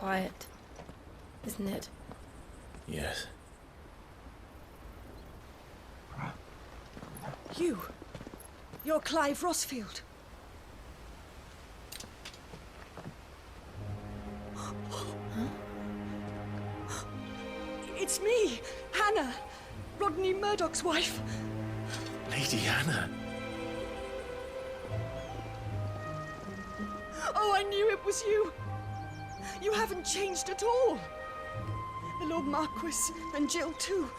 quiet, isn't it? Yes. You're Clive Rossfield. It's me, Hannah, Rodney Murdoch's wife. Lady Hannah. Oh, I knew it was you. You haven't changed at all. The Lord Marquis and Jill too.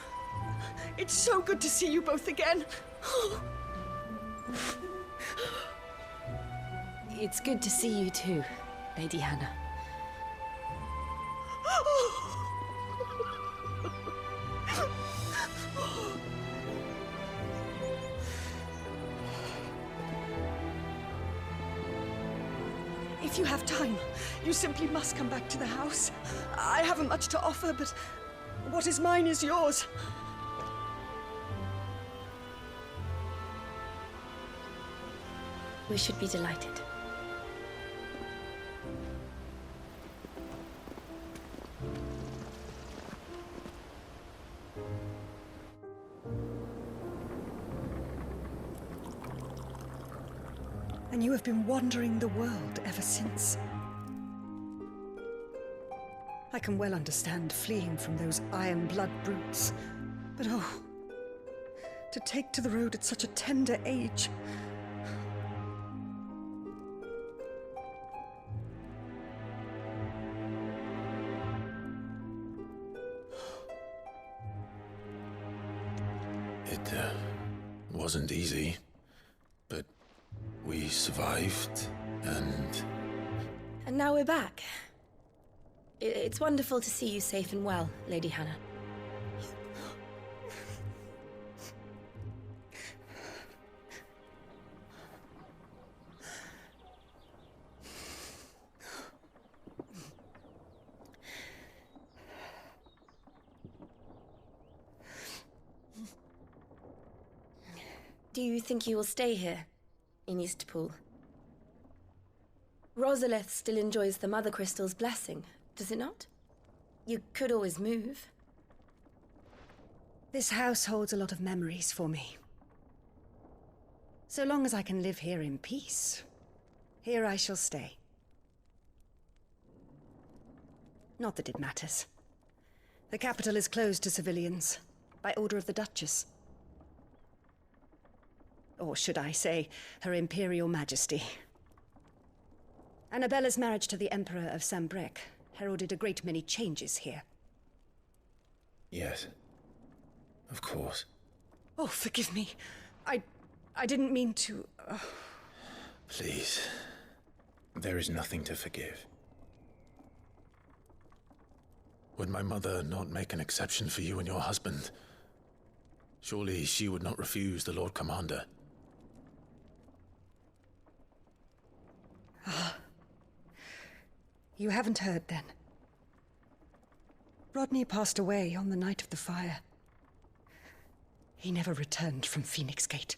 It's so good to see you both again. It's good to see you too, Lady Hannah. If you have time, you simply must come back to the house. I haven't much to offer, but what is mine is yours. We should be delighted. And you have been wandering the world ever since. I can well understand fleeing from those iron blood brutes, but oh, to take to the road at such a tender age. It wasn't easy, but we survived, and now we're back. It's wonderful to see you safe and well, Lady Hannah. Do you think you will stay here, in Eastpool? Rosalith still enjoys the Mother Crystal's blessing, does it not? You could always move. This house holds a lot of memories for me. So long as I can live here in peace, here I shall stay. Not that it matters. The capital is closed to civilians, by order of the Duchess. Or should I say, Her Imperial Majesty. Annabella's marriage to the Emperor of Sambrec heralded a great many changes here. yes, of course. Oh, forgive me. I didn't mean to... Please, there is nothing to forgive. Would my mother not make an exception for you and your husband? Surely she would not refuse the Lord Commander. You haven't heard, then. Rodney passed away on the night of the fire. He never returned from Phoenix Gate.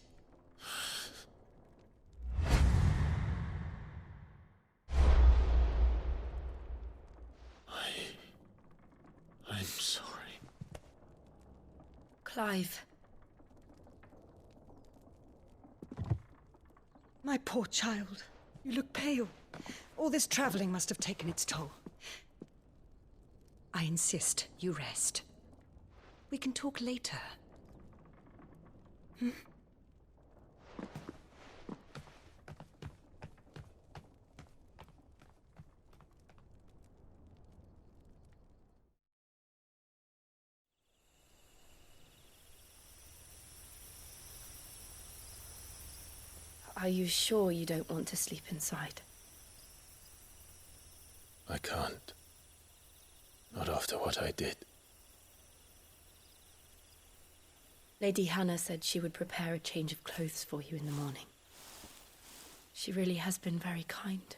I'm sorry. Clive. My poor child. You look pale. All this traveling must have taken its toll. I insist you rest. We can talk later. Are you sure you don't want to sleep inside? I can't. Not after what I did. Lady Hannah said she would prepare a change of clothes for you in the morning. She really has been very kind.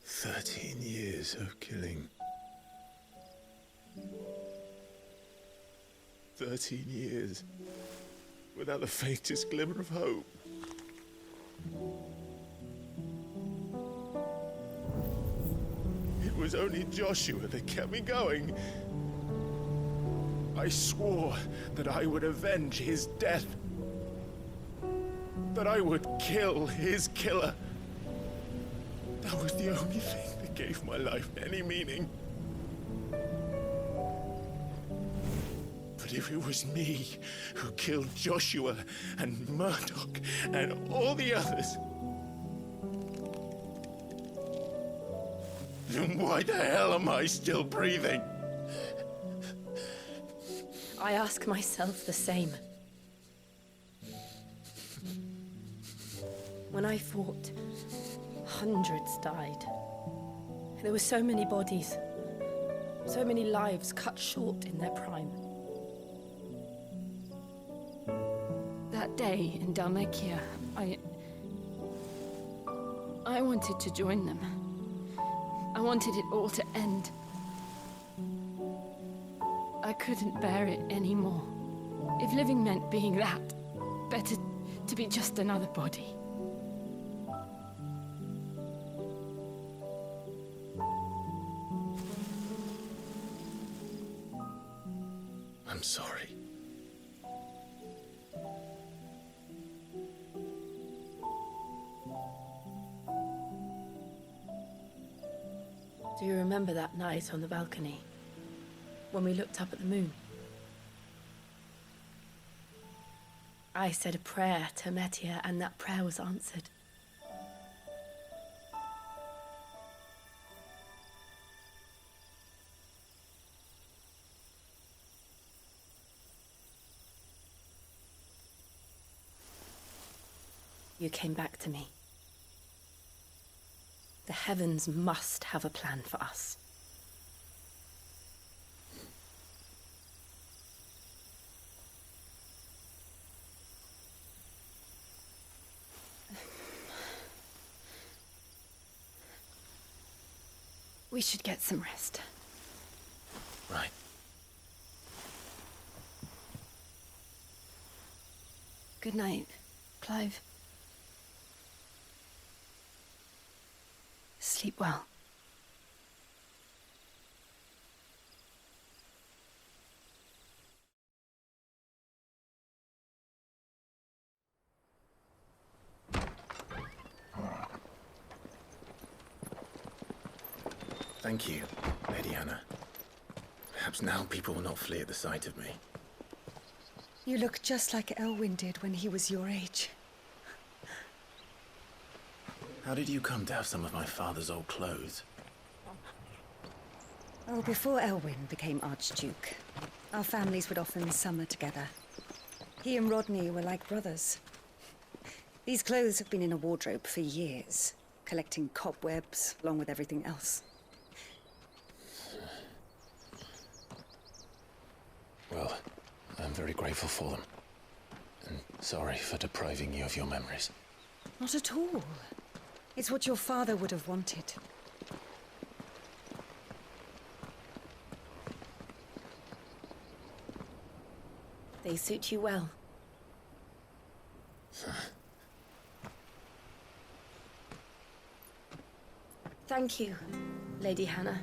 "13 years of killing. 13 years, without the faintest glimmer of hope. It was only Joshua that kept me going. I swore that I would avenge his death. That I would kill his killer. That was the only thing that gave my life any meaning. But if it was me who killed Joshua and Murdoch and all the others, then why the hell am I still breathing? I ask myself the same. When I fought, hundreds died. There were so many bodies, so many lives cut short in their prime. That day in Dalmekia, I wanted to join them. I wanted it all to end. I couldn't bear it anymore. If living meant being that, better to be just another body. I'm sorry. Do you remember that night on the balcony, when we looked up at the moon? I said a prayer to Metia, and that prayer was answered. You came back to me. The heavens must have a plan for us. We should get some rest. Right. Good night, Clive. Sleep well. Thank you, Lady Hannah. Perhaps now people will not flee at the sight of me. You look just like Elwyn did when he was your age. How did you come to have some of my father's old clothes? Oh, before Elwyn became Archduke, our families would often summer together. He and Rodney were like brothers. These clothes have been in a wardrobe for years, collecting cobwebs along with everything else. Well, I'm very grateful for them. And sorry for depriving you of your memories. Not at all. It's what your father would have wanted. They suit you well. Thank you, Lady Hannah.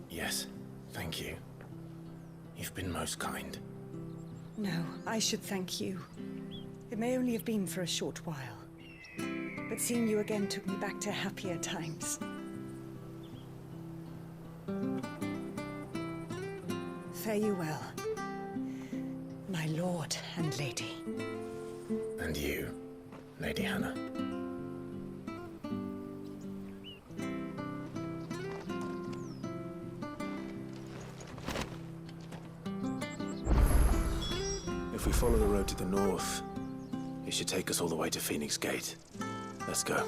Yes, thank you. You've been most kind. No, I should thank you. It may only have been for a short while, but seeing you again took me back to happier times. Fare you well, my lord and lady. And you, Lady Hannah. If we follow the road to the north, it should take us all the way to Phoenix Gate. Let's go.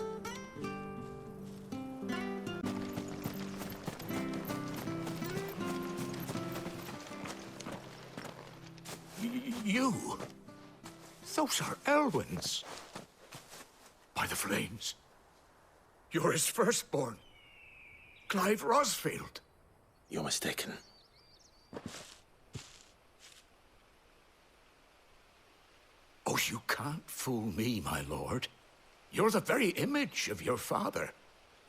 You? Those are Elwyn's. By the flames. You're his firstborn. Clive Rosfield. You're mistaken. Oh, you can't fool me, my lord. You're the very image of your father.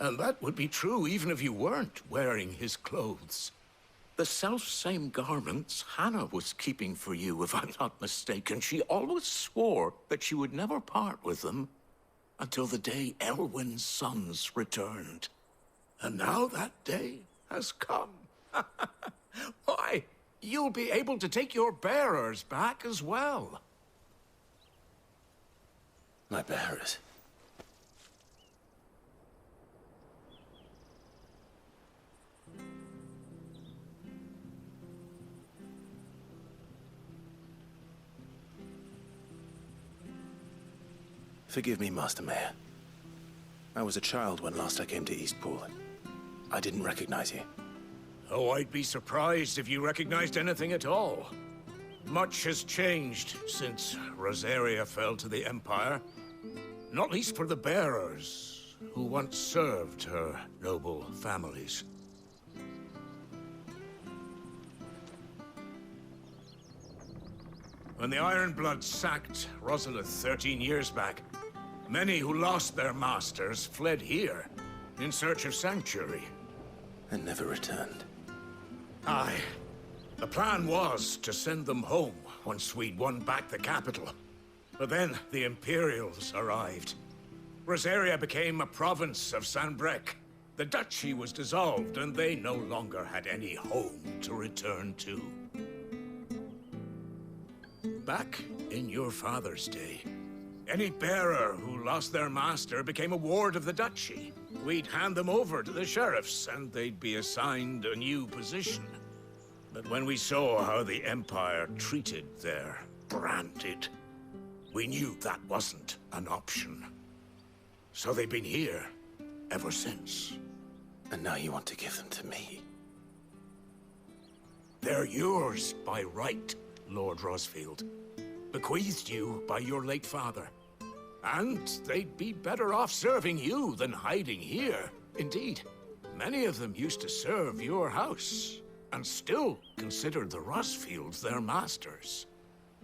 And that would be true even if you weren't wearing his clothes. The self-same garments Hannah was keeping for you, if I'm not mistaken. She always swore that she would never part with them until the day Elwyn's sons returned. And now that day has come. Why, you'll be able to take your bearers back as well. My bearers. Forgive me, Master Mayor. I was a child when last I came to Eastpool. I didn't recognize you. Oh, I'd be surprised if you recognized anything at all. Much has changed since Rosaria fell to the Empire. Not least for the bearers, who once served her noble families. When the Ironbloods sacked Rosalith 13 years back, many who lost their masters fled here in search of sanctuary. And never returned. Aye. The plan was to send them home once we'd won back the capital. But then the Imperials arrived. Rosaria became a province of Sanbreque. The duchy was dissolved, and they no longer had any home to return to. Back in your father's day, any bearer who lost their master became a ward of the duchy. We'd hand them over to the sheriffs, and they'd be assigned a new position. But when we saw how the Empire treated their branded, we knew that wasn't an option. So they've been here ever since. And now you want to give them to me? They're yours by right, Lord Rosfield. Bequeathed you by your late father. And they'd be better off serving you than hiding here. Indeed, many of them used to serve your house, and still considered the Rosfields their masters.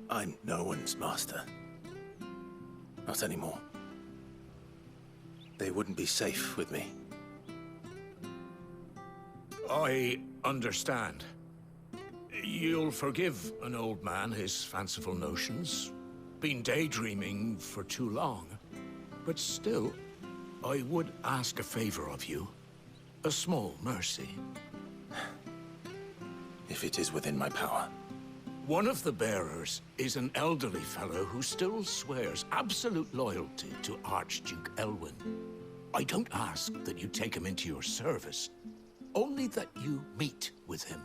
I'm no one's master. Not anymore. They wouldn't be safe with me. I understand. You'll forgive an old man his fanciful notions. Been daydreaming for too long. But still, I would ask a favor of you. A small mercy. If it is within my power. One of the bearers is an elderly fellow who still swears absolute loyalty to Archduke Elwyn. I don't ask that you take him into your service, only that you meet with him.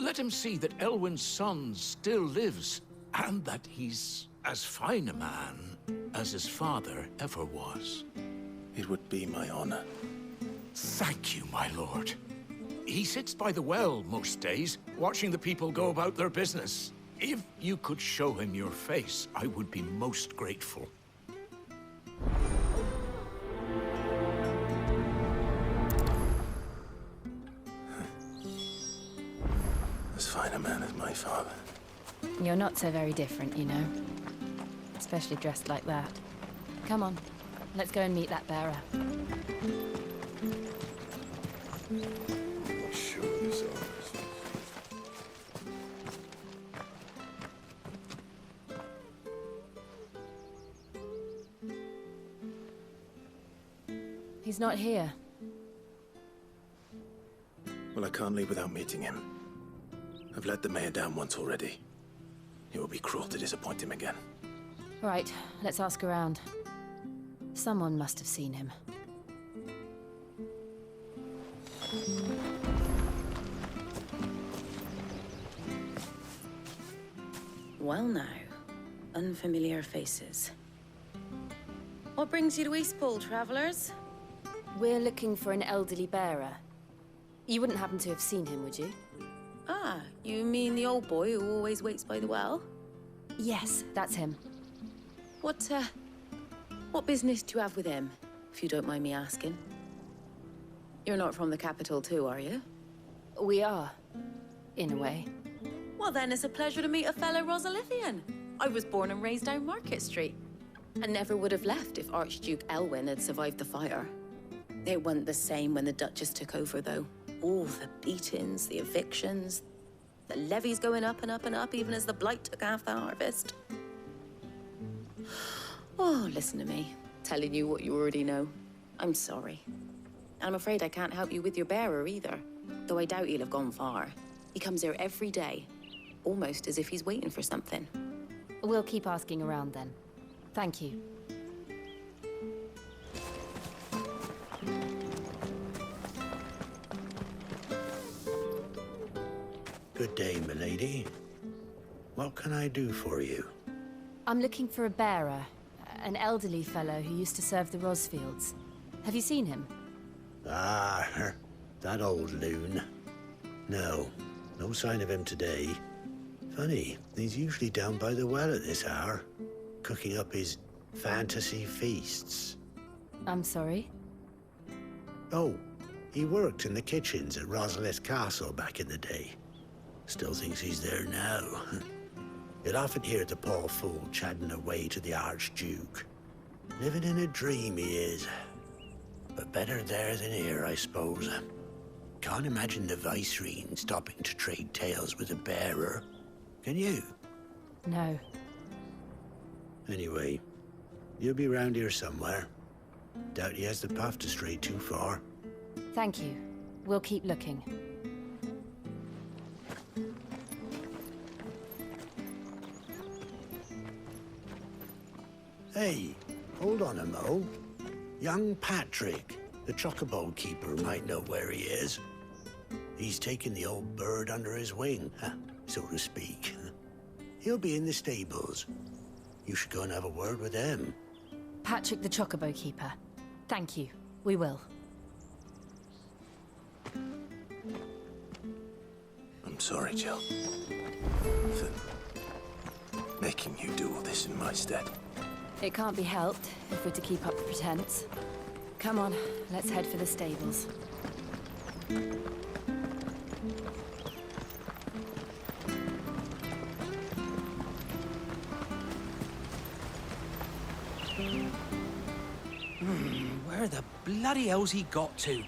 Let him see that Elwyn's son still lives, and that he's as fine a man as his father ever was. It would be my honor. Thank you, my lord. He sits by the well most days, watching the people go about their business. If you could show him your face, I would be most grateful. As fine a man as my father. You're not so very different, you know. Especially dressed like that. Come on, let's go and meet that bearer. He's not here. Well, I can't leave without meeting him. I've let the mayor down once already. It would be cruel to disappoint him again. Right, let's ask around. Someone must have seen him. Well now, unfamiliar faces. What brings you to Eastpool, travelers? We're looking for an elderly bearer. You wouldn't happen to have seen him, would you? Ah, you mean the old boy who always waits by the well? Yes, that's him. What business do you have with him, if you don't mind me asking? You're not from the capital too, are you? We are, in a way. Well then, it's a pleasure to meet a fellow Rosalithian. I was born and raised down Market Street. I never would have left if Archduke Elwyn had survived the fire. It wasn't the same when the Duchess took over, though. All the beatings, the evictions, the levies going up and up and up, even as the blight took half the harvest. Oh, listen to me, telling you what you already know. I'm sorry. I'm afraid I can't help you with your bearer either, though I doubt he'll have gone far. He comes here every day, almost as if he's waiting for something. We'll keep asking around then. Thank you. Good day, milady. What can I do for you? I'm looking for a bearer, an elderly fellow who used to serve the Rosfields. Have you seen him? Ah, that old loon. No sign of him today. Funny, he's usually down by the well at this hour, cooking up his fantasy feasts. I'm sorry? Oh, he worked in the kitchens at Rosalith Castle back in the day. Still thinks he's there now. You'd often hear the poor fool chatting away to the Archduke. Living in a dream he is. But better there than here, I suppose. Can't imagine the Vicereine stopping to trade tales with a bearer. Can you? No. Anyway, you'll be round here somewhere. Doubt he has the puff to stray too far. Thank you. We'll keep looking. Hey, hold on a mo. Young Patrick, the chocobo keeper, might know where he is. He's taken the old bird under his wing, so to speak. He'll be in the stables. You should go and have a word with him. Patrick the Chocobo Keeper. Thank you. We will. I'm sorry, Jill. For making you do all this in my stead. It can't be helped if we're to keep up the pretense. Come on, let's head for the stables. Where the bloody hell's he got to?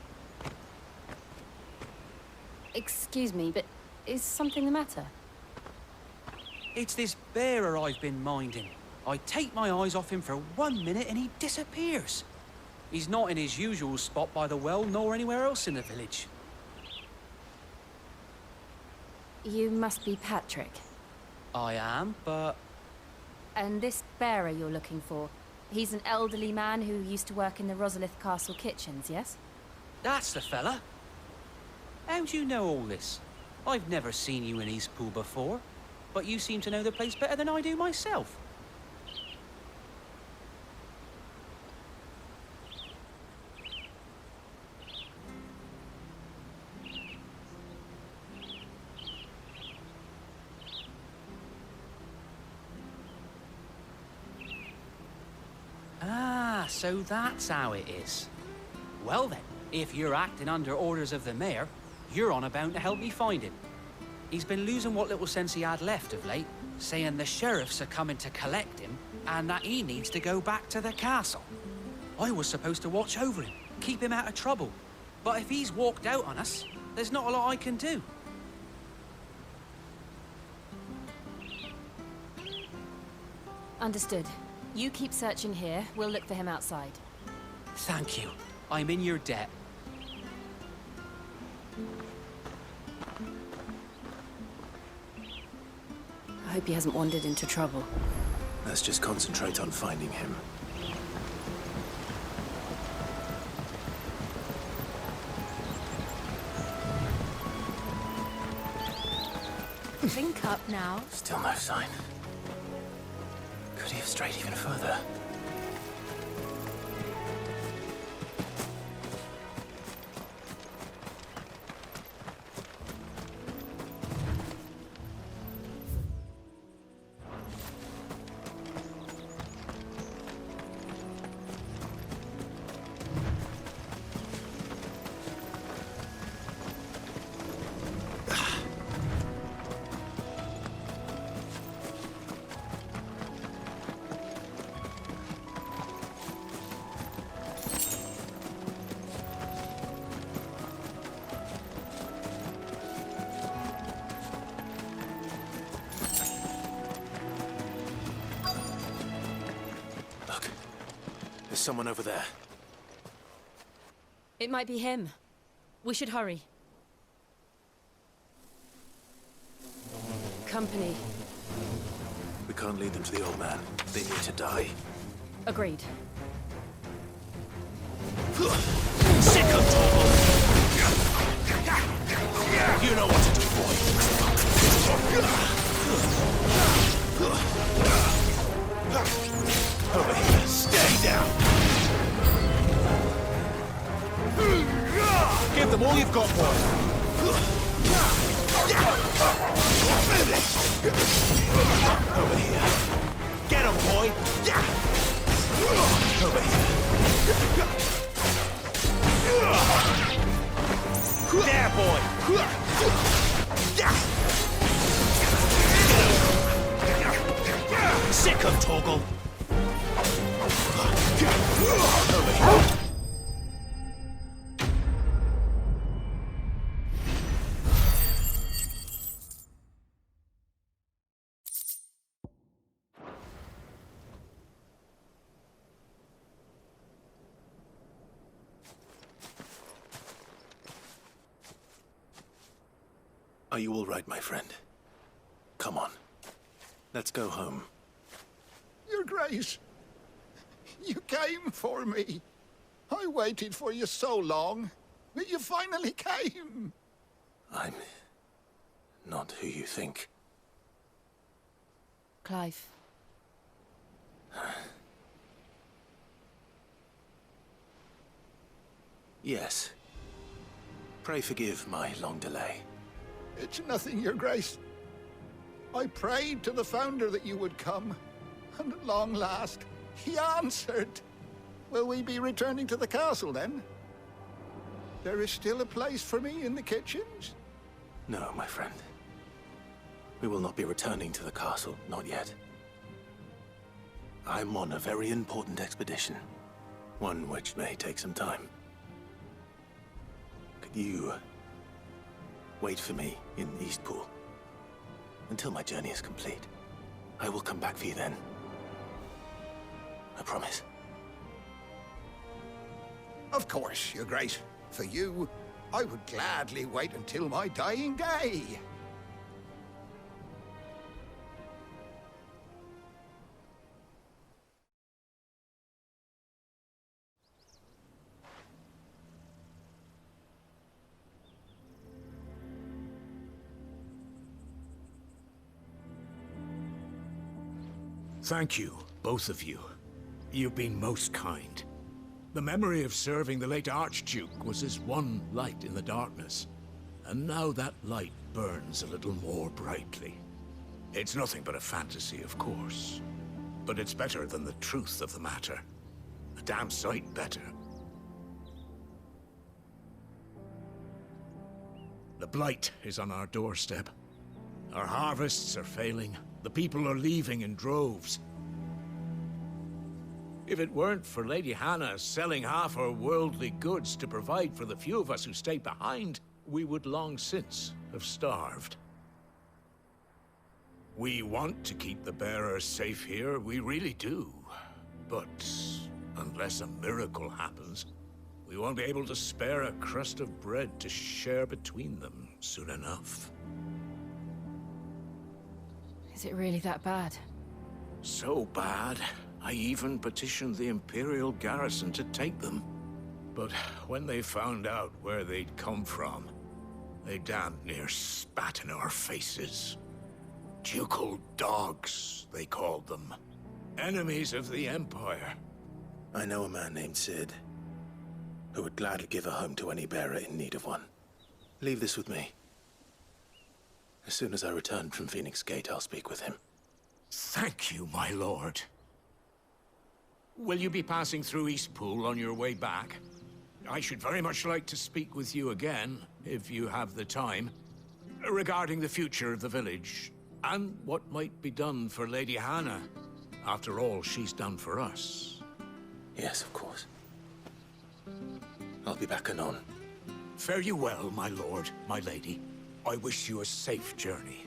Excuse me, but is something the matter? It's this bearer I've been minding. I take my eyes off him for 1 minute and he disappears. He's not in his usual spot by the well, nor anywhere else in the village. You must be Patrick. I am, but... And this bearer you're looking for, he's an elderly man who used to work in the Rosalith Castle kitchens, yes? That's the fella. How'd you know all this? I've never seen you in Eastpool before, but you seem to know the place better than I do myself. Ah, so that's how it is. Well then, if you're acting under orders of the mayor, you're on about to help me find him. He's been losing what little sense he had left of late, saying the sheriffs are coming to collect him, and that he needs to go back to the castle. I was supposed to watch over him, keep him out of trouble. But if he's walked out on us, there's not a lot I can do. Understood. You keep searching here, we'll look for him outside. Thank you. I'm in your debt. I hope he hasn't wandered into trouble. Let's just concentrate on finding him. Think up now. Still no sign. Could he have strayed even further? someone over there. It might be him. We should hurry. Company. We can't lead them to the old man. They need to die. Agreed. Sick of trouble! You know what to do, boy. Over here. Stay down. Give them all you've got, boy. Over here. Get him, boy. Over here. There, boy. Sick of Torgal. Over here. Are you all right, my friend? Come on. Let's go home. Your Grace, you came for me. I waited for you so long, but you finally came. I'm not who you think. Clive. Yes. Pray forgive my long delay. It's nothing, Your Grace. I prayed to the Founder that you would come, and at long last, he answered. Will we be returning to the castle, then? There is still a place for me in the kitchens? No, my friend. We will not be returning to the castle, not yet. I'm on a very important expedition. One which may take some time. Could you wait for me in Eastpool until my journey is complete? I will come back for you then. I promise. Of course, Your Grace. For you, I would gladly wait until my dying day. Thank you, both of you. You've been most kind. The memory of serving the late Archduke was as one light in the darkness, and now that light burns a little more brightly. It's nothing but a fantasy, of course, but it's better than the truth of the matter. A damn sight better. The blight is on our doorstep. Our harvests are failing. The people are leaving in droves. If it weren't for Lady Hannah selling half her worldly goods to provide for the few of us who stayed behind, we would long since have starved. We want to keep the bearers safe here, we really do. But unless a miracle happens, we won't be able to spare a crust of bread to share between them soon enough. Is it really that bad? So bad, I even petitioned the Imperial garrison to take them. But when they found out where they'd come from, they damned near spat in our faces. Ducal dogs, they called them. Enemies of the Empire. I know a man named Sid, who would gladly give a home to any bearer in need of one. Leave this with me. As soon as I return from Phoenix Gate, I'll speak with him. Thank you, my lord. Will you be passing through Eastpool on your way back? I should very much like to speak with you again, if you have the time, regarding the future of the village, and what might be done for Lady Hannah. After all she's done for us. Yes, of course. I'll be back anon. Fare you well, my lord, my lady. I wish you a safe journey.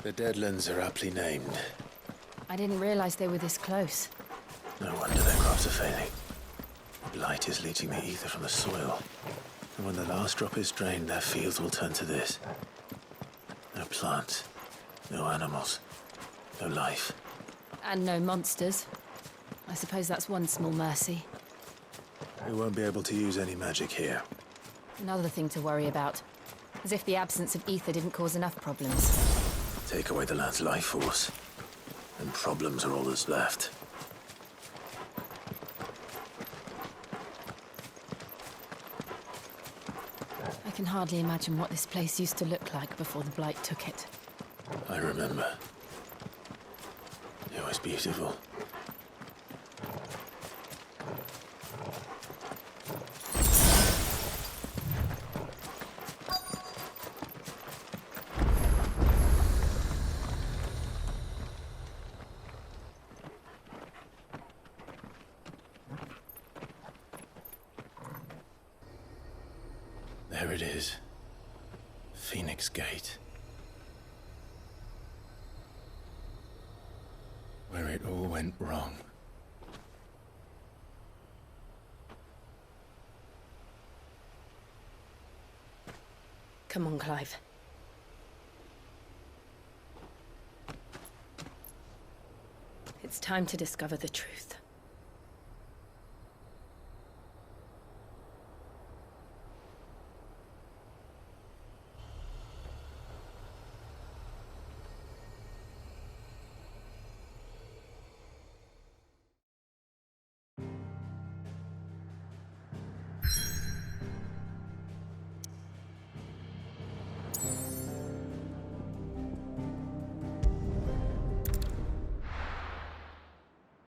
The Deadlands are aptly named. I didn't realize they were this close. No wonder their crops are failing. Blight is leaching the ether from the soil. And when the last drop is drained, their fields will turn to this. No plants, no animals, no life. And no monsters. I suppose that's one small mercy. We won't be able to use any magic here. Another thing to worry about. As if the absence of ether didn't cause enough problems. Take away the land's life force, and problems are all that's left. I can hardly imagine what this place used to look like before the Blight took it. I remember. It was beautiful. There it is. Phoenix Gate. Where it all went wrong. Come on, Clive. It's time to discover the truth.